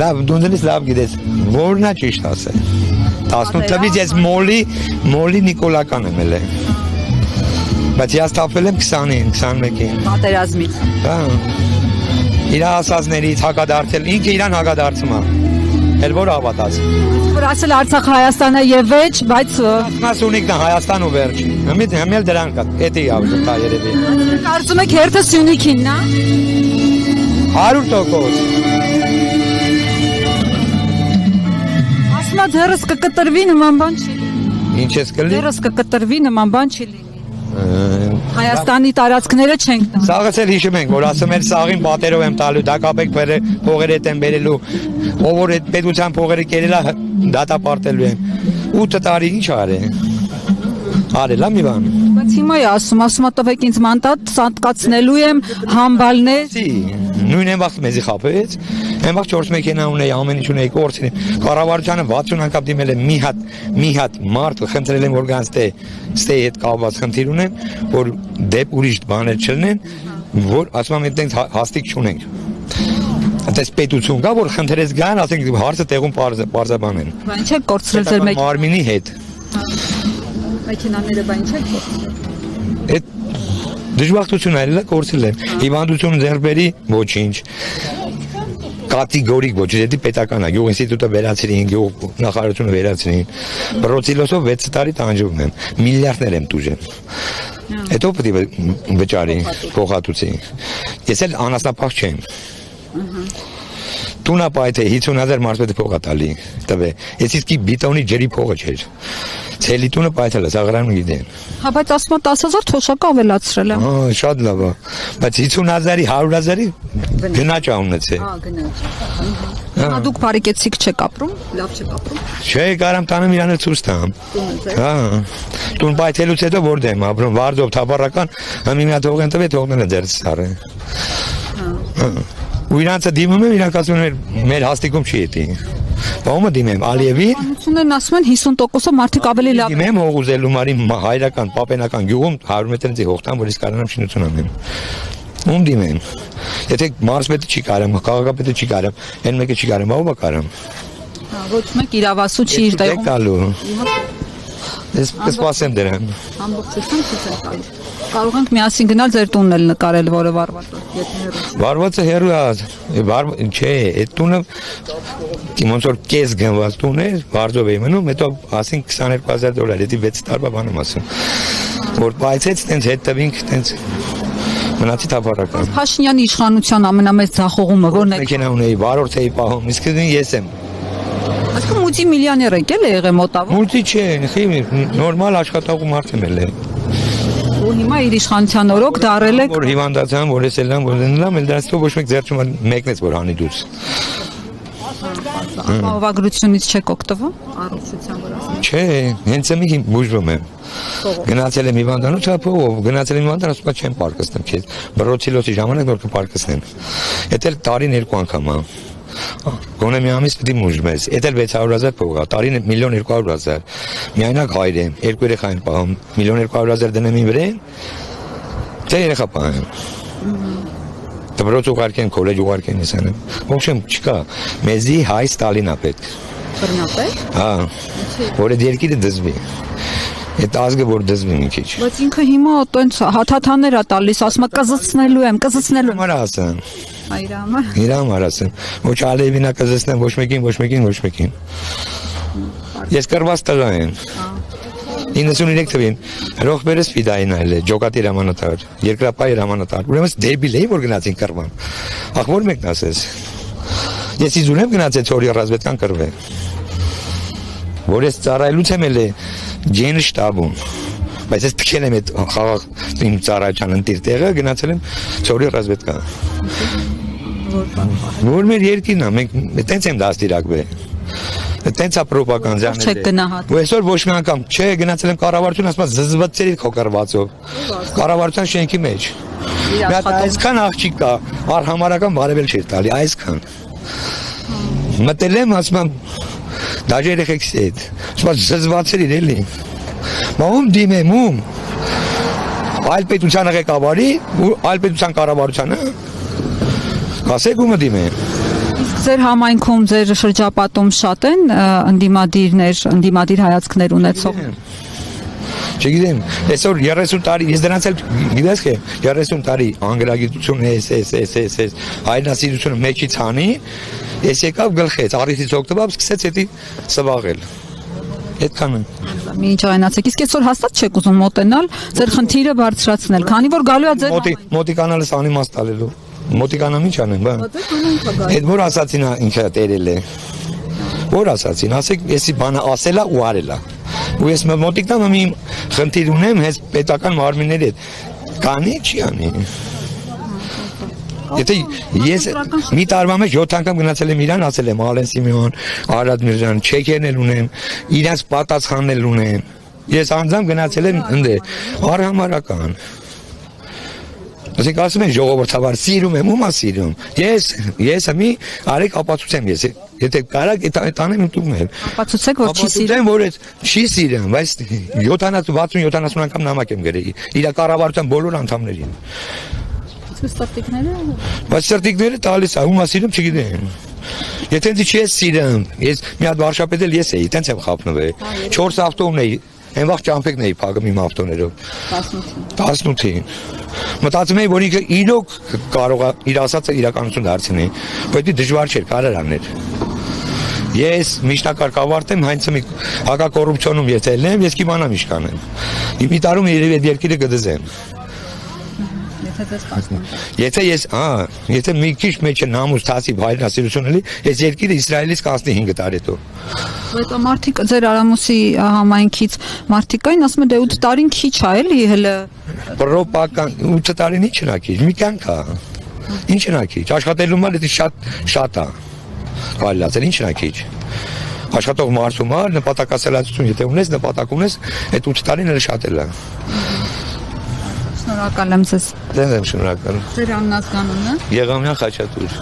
Լավ, դու ինձ լավ գիտես, որն է ճիշտ ասել։ 18 թվականից ես մոլի նիկոլական եմ ելել։ Բայց ես թափվել եմ 20-ին, 21-ին։ Պատերազմից։ Հա։ Իր ասածներից հակադարձել, ինքը իրան հակադարձում է։ Էլ որ հավատաց։ Որ ասել Արցախը Հայաստանը եւ վեճ, բայց Մաս ունիկն է Հայաստան ու վերջ։ Հիմել դրան կա, էդի ավժ կա երևի։ կարծում եք հերթը Սյունիքինն է։ 100%։ Ասма ձեռս կկտրվի նման բան չի։ Ինչ ես կլի։ Ձեռս կկտրվի նման բան չի լինի։ Հայաստանի տարածքները չենք տա։ Սաղս էլ հիշում ենք, որ ասում էր սաղին պատերով եմ տալու, դա կապեք փողերը հետ եմ բերելու, ով որ այդ պետության փողերը կերելա դատապարտելու եմ։ 8 տարի ինչ արել։ Արելա մի բան։ Բայց հիմա է ասում տվեք ինձ մանդատ, սատկացնելու եմ համբալներ։ Նույն եմ վաղ մեզի խապեց, եմ վաղ 4 մեքենա ունեի, ամեն ինչ ունեի, կորցրին։ Կառավարությանը 60 անգամ դիմել եմ մի հատ մարդ խնդրել եմ որ գանց ստեի հետ կապված խնդիր ունեմ, որ դեպ ուրիշ բաներ չլինեն, որ ասում եմ այդտեղ հաստիկ չունենք։ Այդպես պետություն կա, որ խնդրես գան, ասենք հարցը տեղում պարզաբանեն։ Բան չեք կորցրել ձեր մարմինի հետ։ Մեքենաները բան չեք կորցրել։ Այդ դժբախտություն այլ է կորցրել են։ Հիվանդություն ձեռբերի ոչինչ։ Կատեգորիկ ոչ, դա պետական է, գյուղ ինստիտուտը վերացրին, գյուղ նախարարությունը վերացրին։ Բրոցիլոսով 6 տարի տանջում եմ, միլիարդներ եմ տուժել։ Հետո պետք է վճարի, փոխհատուցի։ Ես էլ անասնապահ չեմ։ Տունա պայթե 50,000 մարդ փողա տալի, տվե։ Ես իսկի բիտոնի ջրի փողը չէր։ Ցելի տունը պայթել է, սաղարանը գիտեն։ Հա, բայց ասում 10,000 թոշակը ավելացրել եմ։ Հա, շատ լավ է։ Բայց 50,000-ի, 100,000-ի գնաճ է ունեցել։ Հա, գնաճ։ Հա, դուք բարիկեցիկ չեք ապրում, լավ չեք ապրում։ Չէ, կարամ տանեմ իրանը ցույց տամ։ Հա։ Տուն պայթելուց հետո որտե եմ ապրում, Վարձով թափառական, մի հատ հողեն տվե թողնել է դերս սարը։ Հա։ Ու իրանցը դիմում եմ, իրանք ասում են մեր հաստիկում չի էտի։ Ո՞մը դիմեմ, Ալիևին։ Անություններն ասում են 50%-ը մարդիկ ավելի լավ։ Դիմեմ Հողուզելու մարի հայրական, պապենական գյուղում 100 մետրից հողտան, որ ես կարողանամ շինություն անեմ։ Ում դիմեմ։ Եթե մարզպետը չի կարամ, քաղաքապետը չի կարամ, այն մեկը չի կարամ, ո՞վ է կարամ։ Հա, ոչ մեկ իրավասու չի իր տեղում։ Տալու։ Ես կսպասեմ դրան։ Ամբողջությամբ ցույց են տալու։ Կարող ենք միասին գնալ ձեր տունն էլ նկարել, որը վարված է, եթե հեռու։ Վարվածը հեռու է, չէ, այդ տունը ոնց որ կես գնված տուն է, Վարձով էի մնում, հետո ասին $22,000, դա 6 տարվա բան եմ ասում։ Որ պայծեց, տենց հետ տվինք, տենց մնացի թափառական։ Փաշինյանի իշխանության ամենամեծ ձախողումը ո՞րն է։ Մեքենա ունեի, վարորդ էի պահում, իսկ ես եմ։ Այսինքն մուտի միլիոներ եք էլ եղել մոտավոր։ Մուլտի չէ, նորմալ աշխատող մարդ եմ ելել։ Ու հիմա իր իշխանության օրոք դարել եք։ Որ հիվանդացան, որ ես ելամ, որ դնելամ, էլ դրանից ոչ մեկ ձեռչում մեկնեց որ հանի դուրս։ Ապահովագրությունից չեք օգտվում։ Առողջության վրա։ Չէ, հենց եմ բուժվում եմ։ Գնացել եմ հիվանդանոց ապով, գնացել եմ հիվանդան, ասում չեմ պարկստեմ քեզ։ Բրոցիլոսի ժամանակ որ կպարկստեմ։ Դա տարին 2 անգամ է։ Գոնե մի ամիս պետք է բուժվես։ Դա 600,000 փող է, տարին 1,200,000։ Միայնակ հայր եմ, 2 երեխա եմ պահում, 1,200,000 դնեմ իմ վրան։ Դե երեխա պահեմ։ Դպրոց ուղարկեն, քոլեջ ուղարկեն ես անեմ։ Ոչմ չկա։ Մեզի հայ Ստալինա պետք։ Բռնապետ։ Հա։ Որ այդ երկիրը դզվի։ Այդ ազգը որ դզվի մի քիչ։ Բայց ինքը հիմա այտենց հաթաթաներ է տալիս, ասում է կզծնելու եմ։ Համար ասան։ Այրամը։ Իրամ արասն։ Ոչ Ալիևինա կզծնեմ, ոչ մեկին։ Ես կրված տղա եմ։ 93 թվին Ռոխբերես ֆիդային այլ է, ջոկատի հրամանատար, երկրապահ հրամանատար։ Ուրեմն դերբիլ էի որ գնացին կրվան։ Ախ որ մեկն ասես։ Ես իզուր եմ գնացել ծորի ռազմական կրվե։ Որ ես ծառայելուց եմ ելել ջեն շտաբում։ Բայց ես տքել եմ այդ խաղաղ իմ ծառայության ընտիր տեղը, գնացել եմ ծորի ռազմական։ Որ մեր երկիրն է, մենք տենց եմ դաստիարակվել։ Տենց է պրոպագանդան։ Չեք գնահատում։ Ու այսօր ոչ մի անգամ, չէ, գնացել եմ կառավարություն, ասում եմ զզվացել քո կրվածով։ Կառավարության շենքի մեջ։ Մի հատ այսքան աղջիկ կա, արհամարական բարևել չէր տալի, այսքան։ Մտել եմ, ասում եմ դաժե երեխեքս հետ։ Ասում եմ զզվացել իր էլի։ Ում դիմեմ, ում։ Այլ պետության ղեկավարի ու այլ պետության կառավարությանը։ Ասեք ումը դիմեմ։ Իսկ Ձեր համայնքում, ձեր շրջապատում շատ են ընդդիմադիր հայացքներ ունեցող։ Չգիտեմ, այսօր 30 տարի, ես դրանց էլ գիտես թե 30 տարի անգրագիտություն էս հայրենասիրությունը մեջից հանի, ես եկավ գլխեց, առիթից օգտվավ, սկսեց էդի սվաղել։ Այդքան է։ Մի ինչ այնացեք, իսկ այսօր հաստատ չեք ուզում մոտենալ, ձեր խնդիրը բարձրացնել, քանի որ գալու է ձեր մոտիկանալս անիմաստ տալելու։ Մոտիկանամ ինչ անեմ, բա։ Այդ որ ասացին ինչա տերել է։ Որ ասացին, ասեք, էսի բանը ասելա ու արելա։ Ու ես մոտիկնամ մի խնդիր ունեմ հենց պետական մարմինների հետ։ Կանի չի անի։ Եթե ես մի տարվա մեջ 7 անգամ գնացել եմ Իրան, ասել եմ Ալեն Սիմեոն, Արադ Միրզյան, չեքերներ ունեմ, իրանց պատասխաններ ունեմ։ Ես անձամբ գնացել եմ ընդ արհամարական։ Ասենք ասում են ժողովրդավար սիրում եմ, ումա սիրում։ Ես մի արեք ապացուցեմ ես։ Եթե կարակ տանեմ ընդունում եմ։ Ապացուցեք որ չի սիրում։ Որ չի սիրում, բայց 70 անգամ նամակ եմ գրել։ Իր կառավարության բոլոր անդամներին։ Իսկ սրտիկները։ Բայց սրտիկները տալիս է, ումա սիրում չգիտեմ։ Եթե ինձ չի սիրում, ես մի հատ վարշապետ էլ ես էի, տենց եմ խափնվել։ 4 ավտոն էի, այն վաղ ճամփեկն էի փակում իմ ավտոներով։ 18-ին։ Մտածում էի, որ ինքը իրոք կարող է իր ասածը իրականություն դարձնի, բայց դժվար չէր, կարար անել։ Ես միջնակարգ ավարտեմ, հենց մի հակակոռուպցիոնում ես ելնեմ, ես կիմանամ ինչ կանեմ։ Մի տարում երևի այդ երկիրը կդզեմ։ Եթե մի քիչ մեջ նամուս թասի հայրենասիրություն էլի, այս երկիրը Իսրայելից կանցնի 5 տարի հետո։ Բայց մարդիկ ձեր Արամուսի համայնքից մարդիկ կային, ասում են դե 8 տարին քիչ է էլի հələ։ Պրոպական 8 տարին ի՞նչ է քիչ, մի կյանք է։ Ինչ է քիչ, աշխատելու մալ դա շատ է։ Կարելի ասել ինչ է քիչ։ Աշխատող մարդու մալ նպատակասլացություն, եթե ունես, նպատակ ունես, այդ 8 տարին էլ շատ է։ Շնորհակալ եմ ձեզ։ Դե եմ շնորհակալ։ Ձեր անունը։ Եղամյան Խաչատուր։